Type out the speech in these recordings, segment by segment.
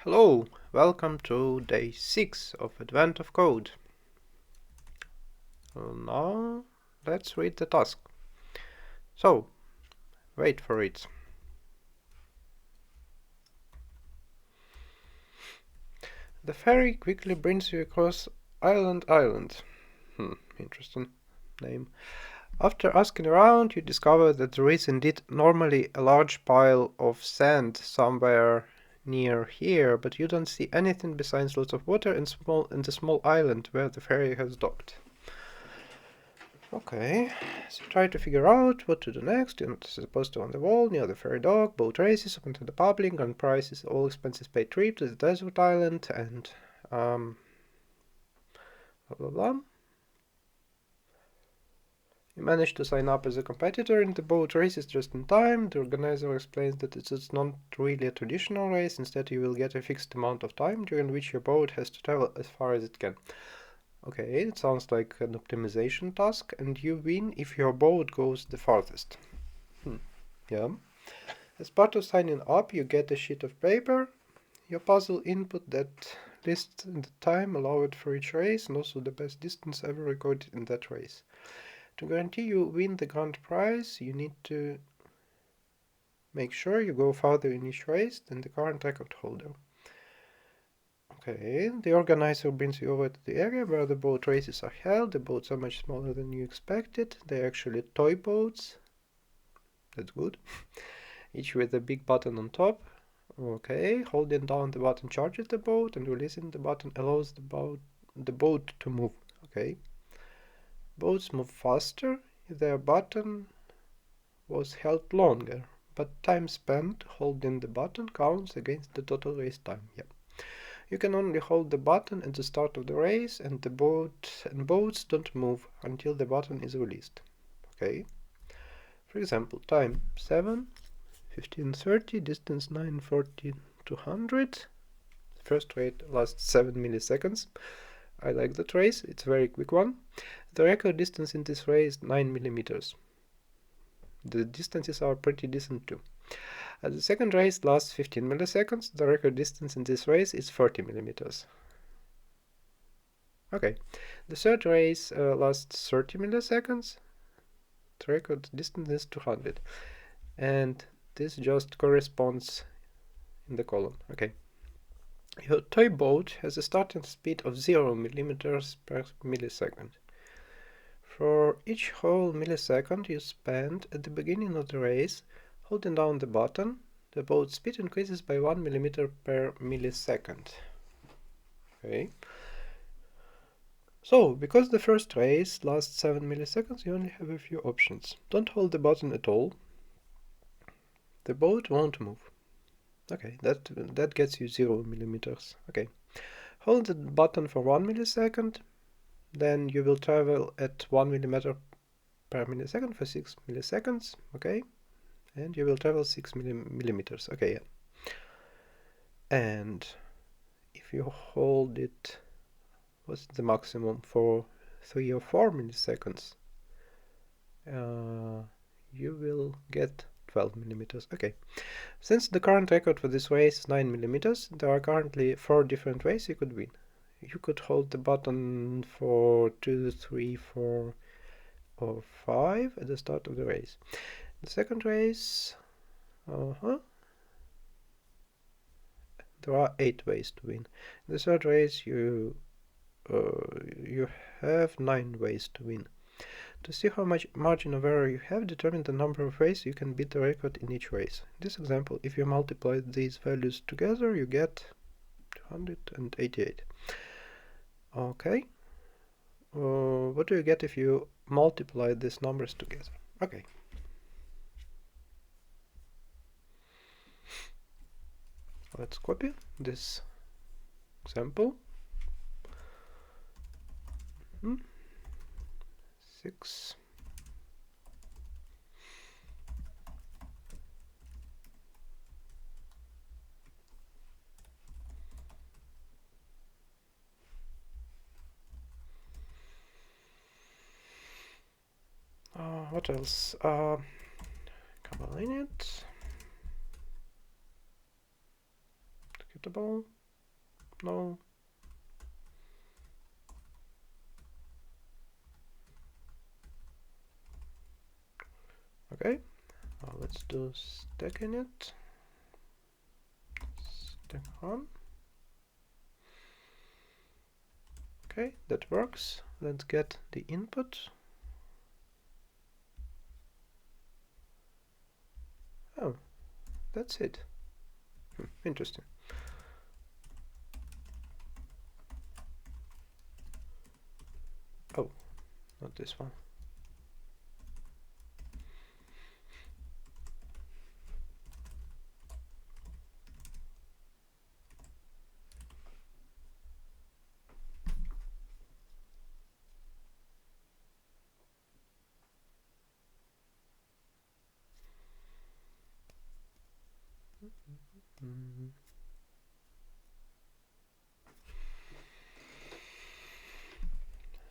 Hello, welcome to day 6 of Advent of Code. Now let's read the task. So, wait for it. The ferry quickly brings you across Island. Interesting name. After asking around, you discover that there is indeed normally a large pile of sand somewhere near here, but you don't see anything besides lots of water and the small island where the ferry has docked. Okay, so try to figure out what to do next. You notice a poster on the wall near the ferry dock, boat races open to the public, grand prizes, all expenses paid trip to the desert island, and blah blah blah. You manage to sign up as a competitor in the boat races just in time. The organizer explains that it's not really a traditional race. Instead, you will get a fixed amount of time during which your boat has to travel as far as it can. Okay, it sounds like an optimization task, and you win if your boat goes the farthest. Yeah. As part of signing up, you get a sheet of paper, your puzzle input that lists the time allowed for each race and also the best distance ever recorded in that race. To guarantee you win the grand prize, you need to make sure you go farther in each race than the current record holder. Okay, the organizer brings you over to the area where the boat races are held. The boats are much smaller than you expected. They're actually toy boats. That's good. Each with a big button on top. Okay, holding down the button charges the boat, and releasing the button allows the boat to move. Okay. Boats move faster if their button was held longer, but time spent holding the button counts against the total race time. Yeah. You can only hold the button at the start of the race, and boats don't move until the button is released. Okay. For example, time 7, 15:30, distance 9:40 to 100. First race lasts 7 milliseconds. I like that race, it's a very quick one. The record distance in this race is 9 millimeters. The distances are pretty decent too. The second race lasts 15 milliseconds. The record distance in this race is 40 millimeters. Okay. The third race lasts 30 milliseconds. The record distance is 200. And this just corresponds in the column. Okay. Your toy boat has a starting speed of 0 millimeters per millisecond. For each whole millisecond you spend at the beginning of the race holding down the button, the boat's speed increases by 1 millimeter per millisecond. Okay. So, because the first race lasts 7 milliseconds, you only have a few options. Don't hold the button at all. The boat won't move. Okay, that gets you 0 millimeters. Okay. Hold the button for 1 millisecond, then you will travel at 1 millimeter per millisecond for 6 milliseconds. Okay. And you will travel 6 millimeters. Okay, yeah. And if you hold it, what's the maximum, for 3 or 4 milliseconds, you will get 12 millimeters. Okay. Since the current record for this race is 9 millimeters, there are currently 4 different ways you could win. You could hold the button for 2, 3, 4, or 5 at the start of the race. The second race, there are 8 ways to win. In the third race, you have 9 ways to win. To see how much margin of error you have, determine the number of ways you can beat the record in each race. In this example, if you multiply these values together, you get 288. Okay. What do you get if you multiply these numbers together? Okay. Let's copy this example. 6. What else? Combine it. Executable? No. Okay, now let's do stack init. Stack on. Okay, that works. Let's get the input. Oh, that's it. Interesting. Oh, not this one.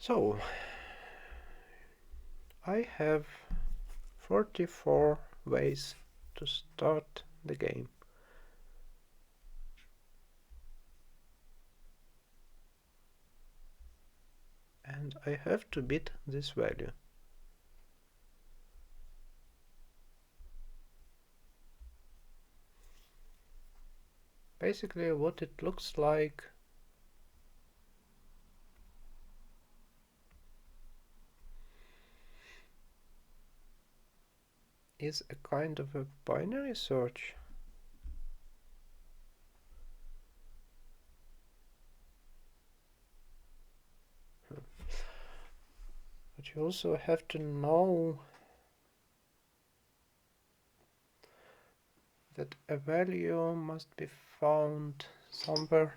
So, I have 44 ways to start the game. And I have to beat this value. Basically, what it looks like is a kind of a binary search. But you also have to know that a value must be found somewhere.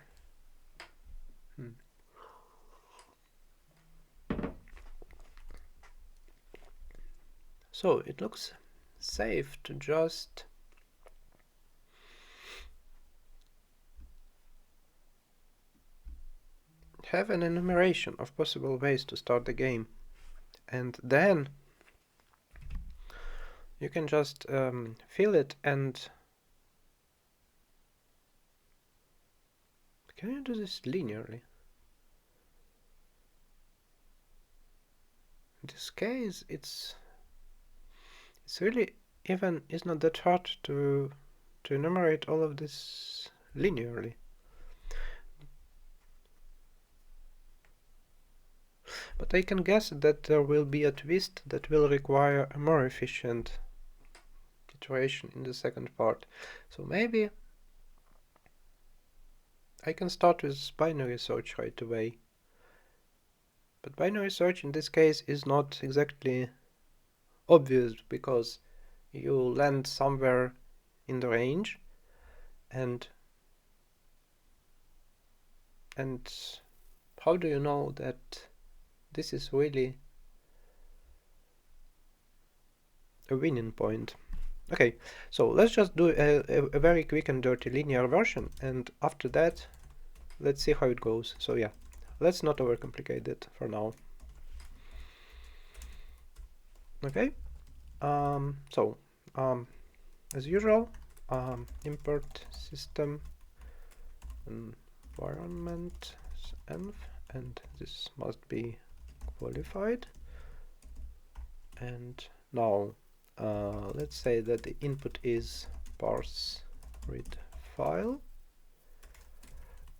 So it looks safe to just have an enumeration of possible ways to start the game, and then you can just fill it. And can you do this linearly? In this case, it's really even is not that hard to enumerate all of this linearly. But I can guess that there will be a twist that will require a more efficient iteration in the second part. So maybe I can start with binary search right away. But binary search in this case is not exactly obvious, because you land somewhere in the range, and how do you know that this is really a winning point? Okay, so let's just do a very quick and dirty linear version, and after that let's see how it goes. So yeah, let's not overcomplicate it for now. Okay, as usual, import system environment env, and this must be qualified. And now let's say that the input is parse read file,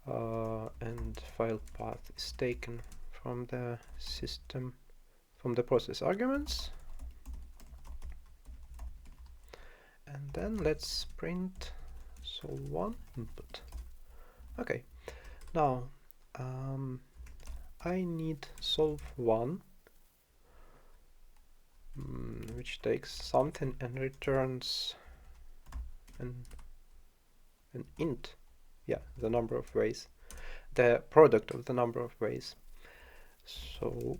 and file path is taken from the system, from the process arguments. And then let's print sol1 input. Okay, now I need solve1, which takes something and returns an int. Yeah, the number of ways, the product of the number of ways. So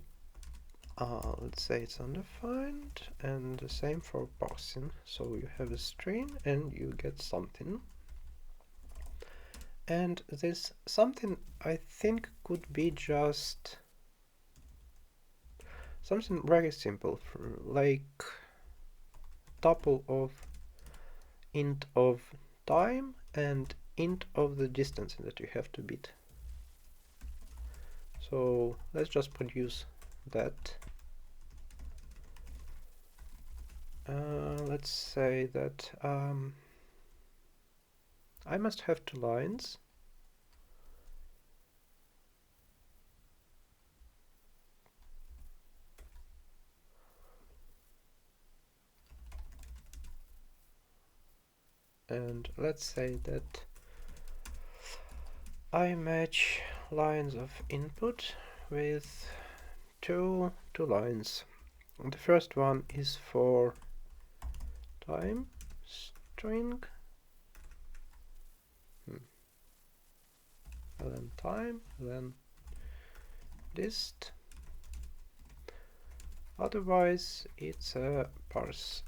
let's say it's undefined, and the same for parsing. So you have a string and you get something. And this something, I think, could be just something very simple, like tuple of int of time and int of the distance that you have to beat. So let's just produce that. Let's say that I must have 2 lines. And let's say that I match lines of input with two lines. The first one is for time string, and then time, then dist. Otherwise, it's a parser.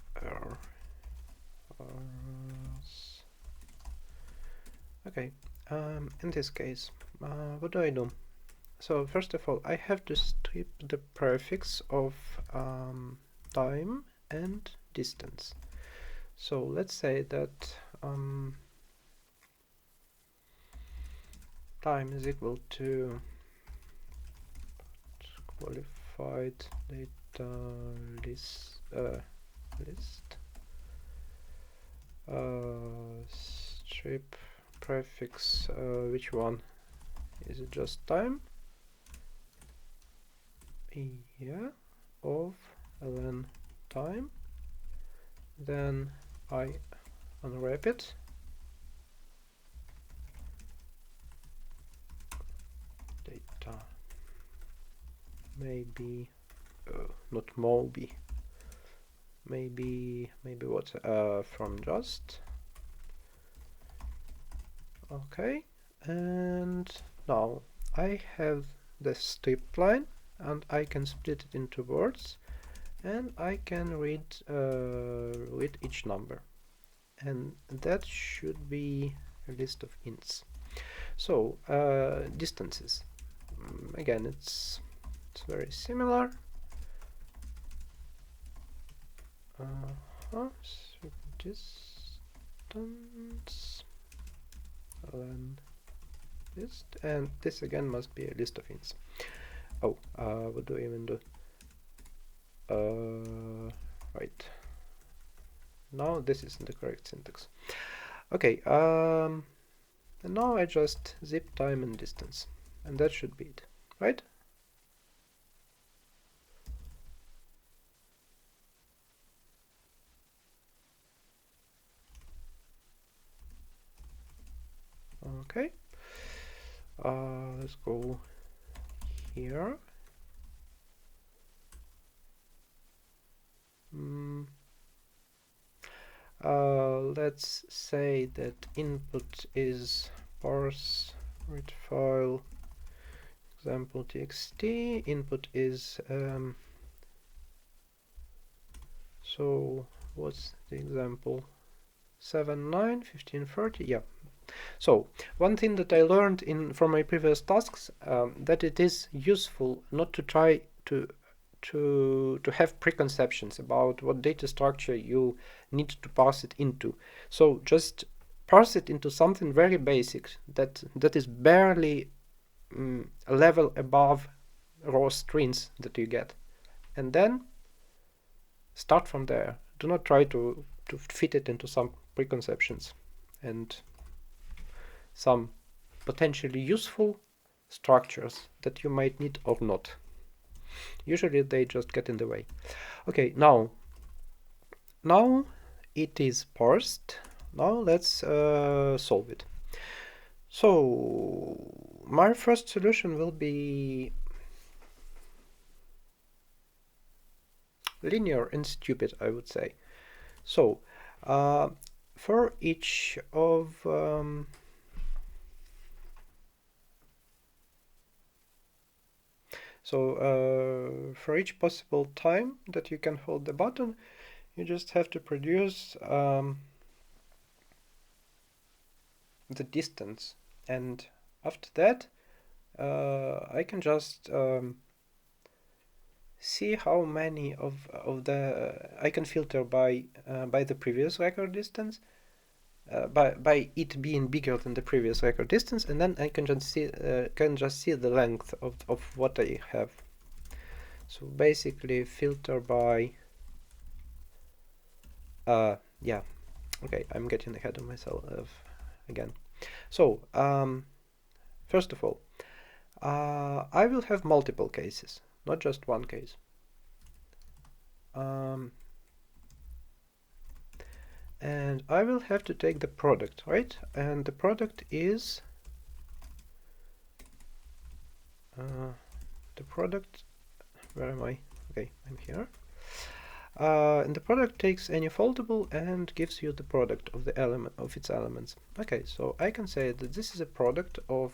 Okay, in this case, what do I do? So first of all, I have to strip the prefix of time and distance. So let's say that time is equal to qualified data list, strip prefix, which one? Is it just time? Yeah, of ln time. Then I unwrap it. Data maybe not Moby. Maybe what from just. Okay, and now I have the strip line, and I can split it into words, and I can read each number, and that should be a list of ints. So distances, again, it's very similar. Distance ln list, and this again must be a list of ints. Oh, what do I even do? Right. Now this isn't the correct syntax. Okay, and now I just zip time and distance, and that should be it, right? Okay, let's go here. Let's say that input is parse read file example txt. Input is so what's the example? 7, 9, 15, 30. Yeah. So one thing that I learned from my previous tasks, that it is useful not to try to have preconceptions about what data structure you need to parse it into. So just parse it into something very basic that is barely a level above raw strings that you get, and then start from there. Do not try to fit it into some preconceptions and some potentially useful structures that you might need or not. Usually they just get in the way. Okay, now it is parsed. Now let's solve it. So my first solution will be linear and stupid, I would say. So for each of for each possible time that you can hold the button, you just have to produce the distance, and after that I can just see how many of the I can filter by the previous record distance, by it being bigger than the previous record distance, and then I can just see the length of what I have. So basically filter by yeah, okay, I'm getting ahead of myself again. So first of all, I will have multiple cases, not just one case. And I will have to take the product, right? And the product is the product, where am I? Okay, I'm here. And the product takes any foldable and gives you the product of the element of its elements. Okay, so I can say that this is a product of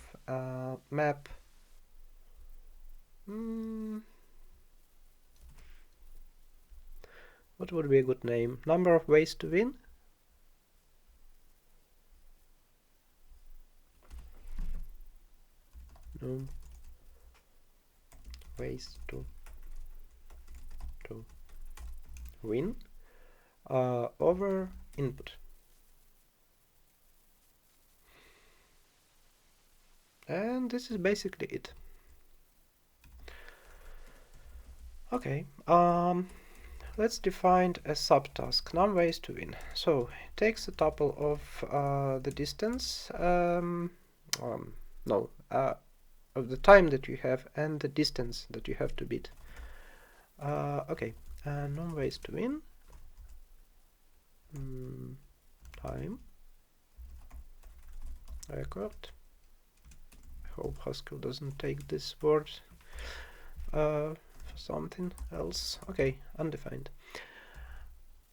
map. What would be a good name? Number of ways to win? No. Ways to win over input. And this is basically it. Okay, let's define a subtask, numWaysToWin. So it takes a tuple of the distance, of the time that you have and the distance that you have to beat. Okay, numWaysToWin time record. I hope Haskell doesn't take this word for something else. Okay, undefined.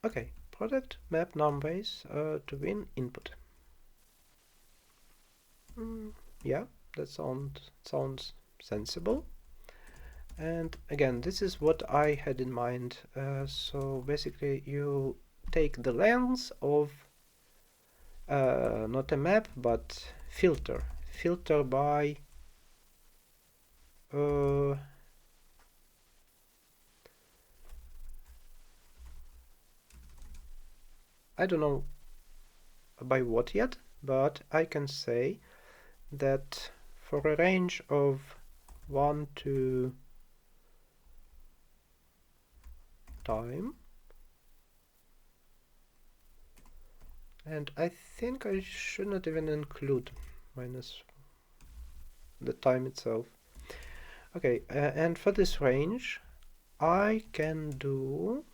Okay, product map numWays to win input. Yeah, that sounds sensible. And again, this is what I had in mind. So basically you take the length of not a map but filter by I don't know by what yet, but I can say that for a range of 1 to time, and I think I should not even include minus the time itself. Okay, and for this range I can do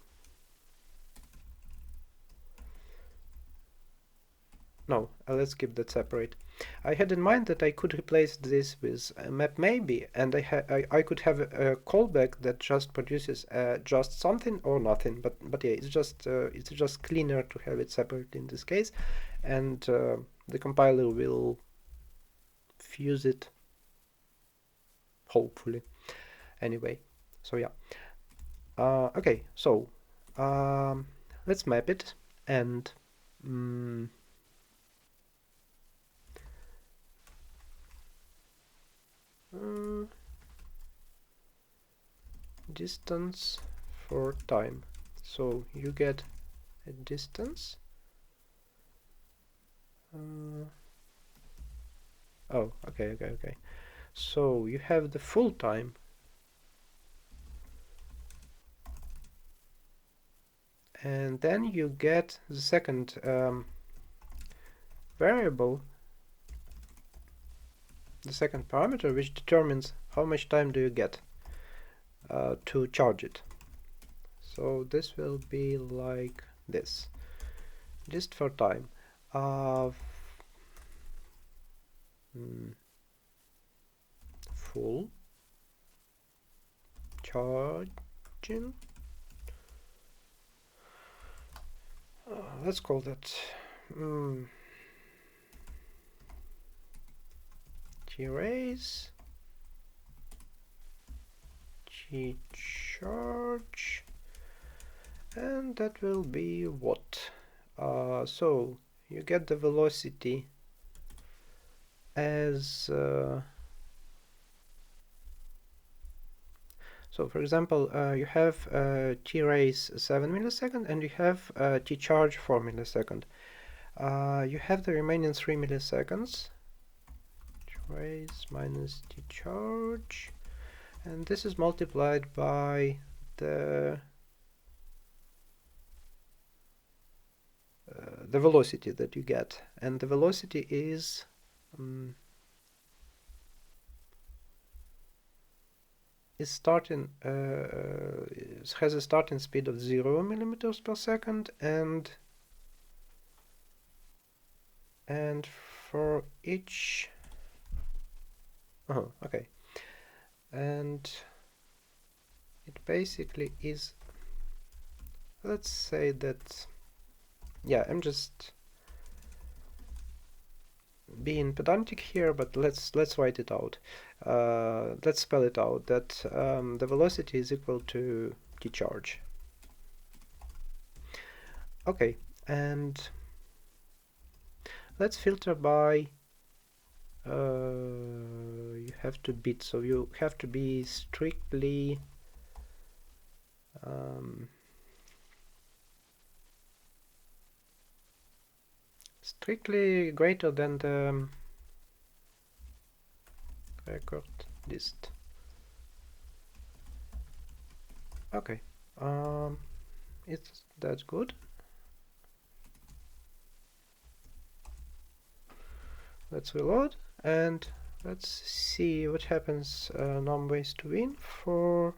no, let's keep that separate. I had in mind that I could replace this with a map maybe, and I could have a callback that just produces just something or nothing. But yeah, it's just cleaner to have it separate in this case, and the compiler will fuse it, hopefully. Anyway, so yeah. Okay, so let's map it and. Distance for time. So you get a distance. Oh, okay. So you have the full time. And then you get the second variable, the second parameter, which determines how much time do you get to charge it. So this will be like this, just for time. Full charging. Let's call that T-raise T-charge, and that will be what? So you get the velocity as so for example, you have T-raise 7 millisecond and you have T-charge 4 millisecond. You have the remaining 3 milliseconds. Trace minus decharge, and this is multiplied by the velocity that you get, and the velocity is starting has a starting speed of 0 millimeters per second, and for each okay, and it basically is, let's say that, yeah, I'm just being pedantic here, but let's write it out. Let's spell it out, that the velocity is equal to decharge. Okay, and let's filter by you have to bit, so you have to be strictly strictly greater than the record dist. Okay, that's good. Let's reload and let's see what happens. numWaysToWin for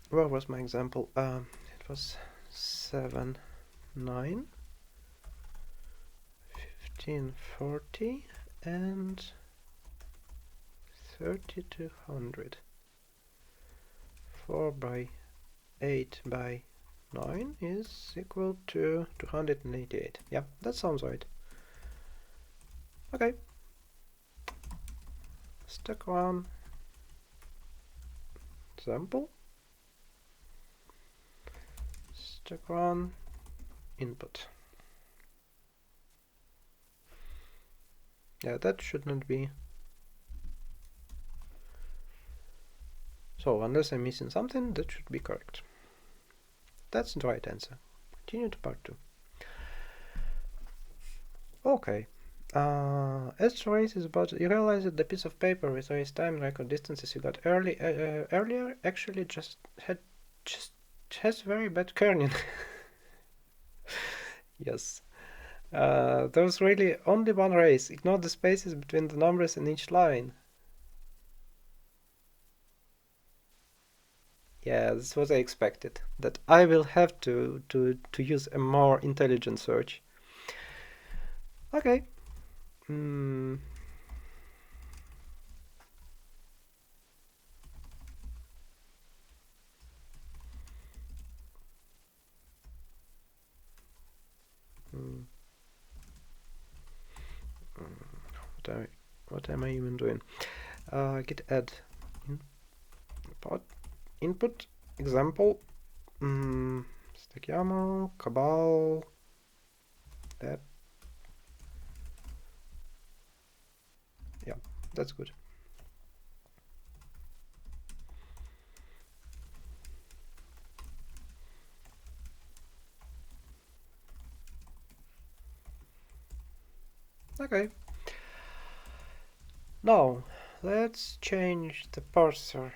where was my example? It was 7, 9, 15, 40 and 3200. 4 by 8 by 9 is equal to 288. Yeah, that sounds right. Okay. Stack one example. Stack one input. Yeah, that should not be. So unless I'm missing something, that should be correct. That's the right answer. Continue to part 2. Okay. As trace is about, you realize that the piece of paper with trace time and record distances you got earlier actually just has very bad kerning. Yes. There's really only one race. Ignore the spaces between the numbers in each line. Yeah, that's what I expected. That I will have to use a more intelligent search. Okay. What am I even doing? Git add input example stack YAML cabal that. Yeah, that's good. Okay. Now let's change the parser.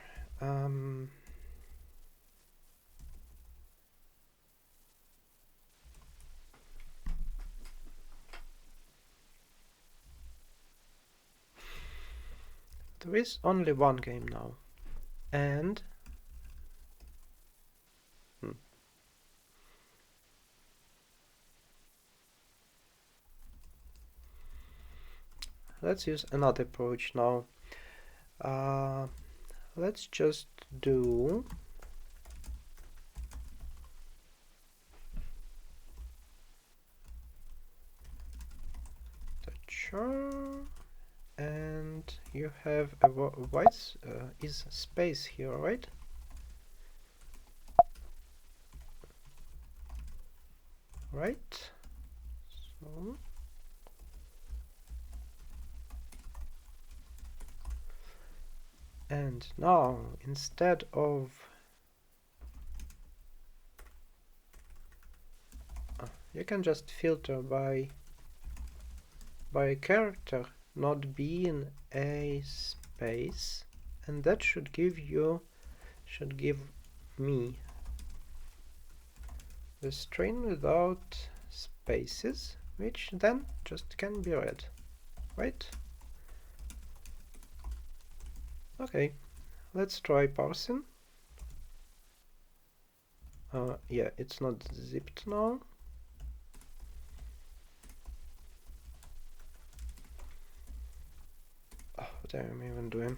There is only one game now, and let's use another approach now. Let's just do the char, and you have a white is space here, right? Right. So and And now, instead of you can just filter by a character not being a space, and that should give me the string without spaces, which then just can be read, right? Okay, let's try parsing. Yeah, it's not zipped now. Oh, what am I even doing?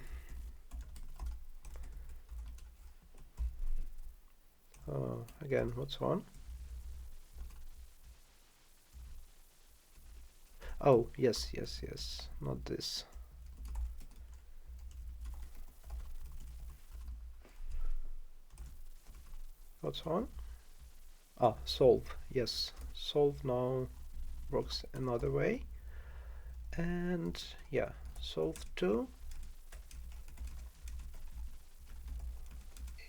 Again, what's wrong? Oh, yes, not this. What's wrong? Ah, solve. Yes, solve now works another way. And yeah, solve 2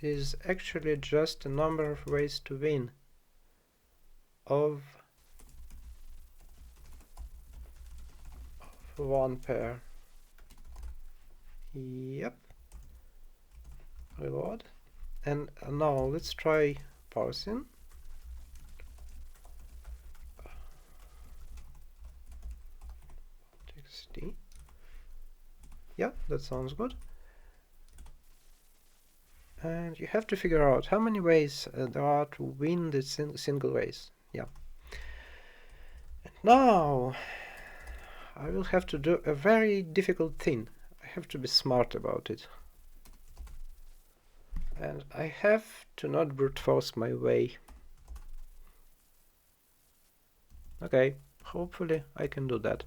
is actually just a number of ways to win of one pair. Yep. Reload. And now let's try parsing. TXT. Yeah, that sounds good. And you have to figure out how many ways there are to win the single race. Yeah. And now I will have to do a very difficult thing. I have to be smart about it. And I have to not brute force my way. Okay, hopefully I can do that.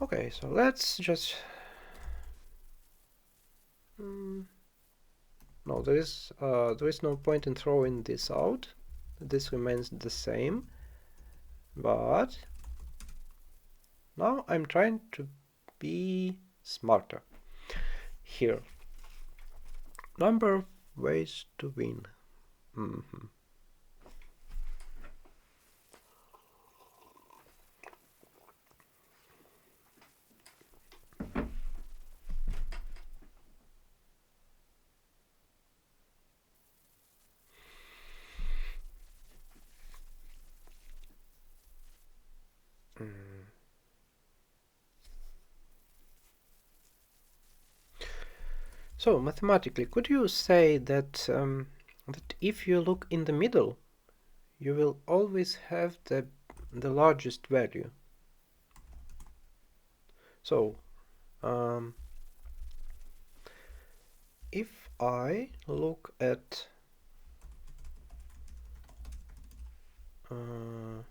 Okay, so let's just... no, there is no point in throwing this out. This remains the same. But now I'm trying to be smarter. Here, number of ways to win. So mathematically, could you say that that if you look in the middle, you will always have the largest value? So if I look at a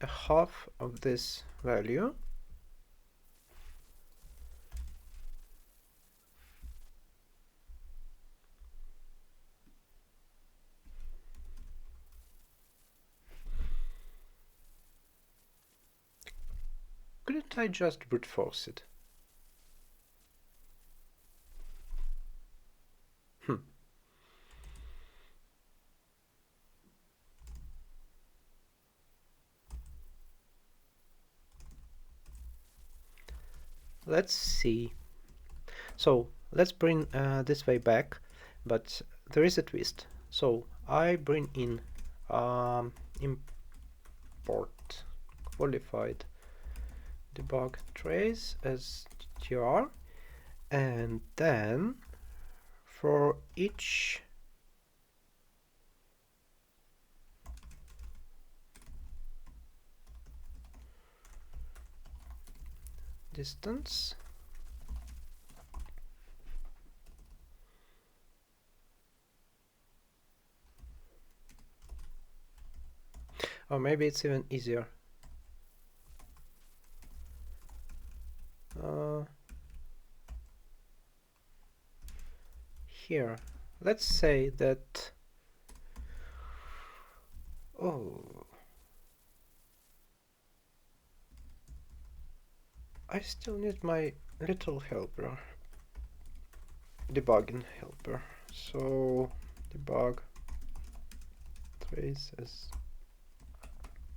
half of this value, couldn't I just brute force it? Let's see. So let's bring this way back, but there is a twist. So I bring in import qualified debug trace as tr, and then for each distance or maybe it's even easier. Here, let's say that I still need my little helper, debugging helper. So debug traces.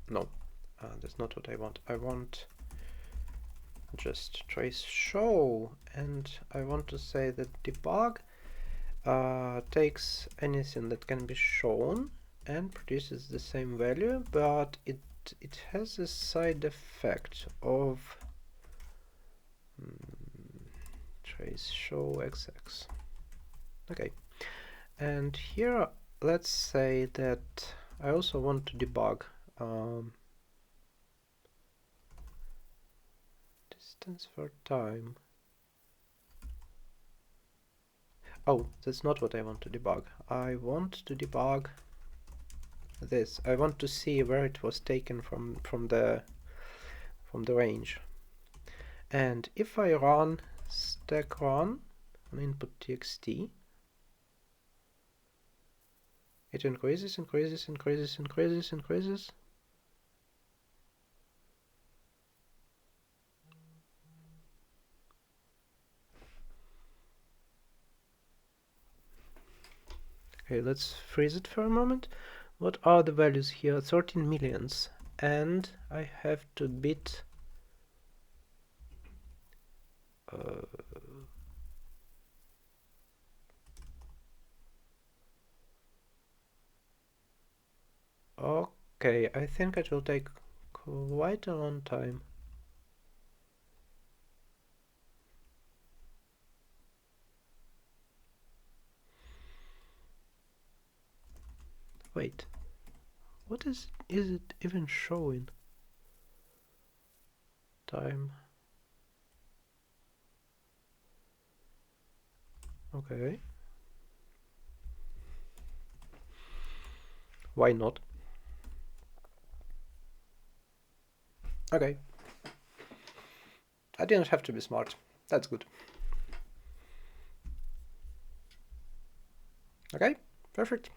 No, that's not what I want. I want just trace show, and I want to say that debug takes anything that can be shown and produces the same value, but it has a side effect of trace show XX. Okay, and here let's say that I also want to debug distanceForTime. Oh, that's not what I want to debug. I want to debug this. I want to see where it was taken from the range. And if I run stack run on input.txt, it increases. Okay, let's freeze it for a moment. What are the values here? 13 millions. And I have to bit okay, I think it will take quite a long time. Wait, what is it even showing? Time. Okay. Why not? Okay. I didn't have to be smart. That's good. Okay, perfect.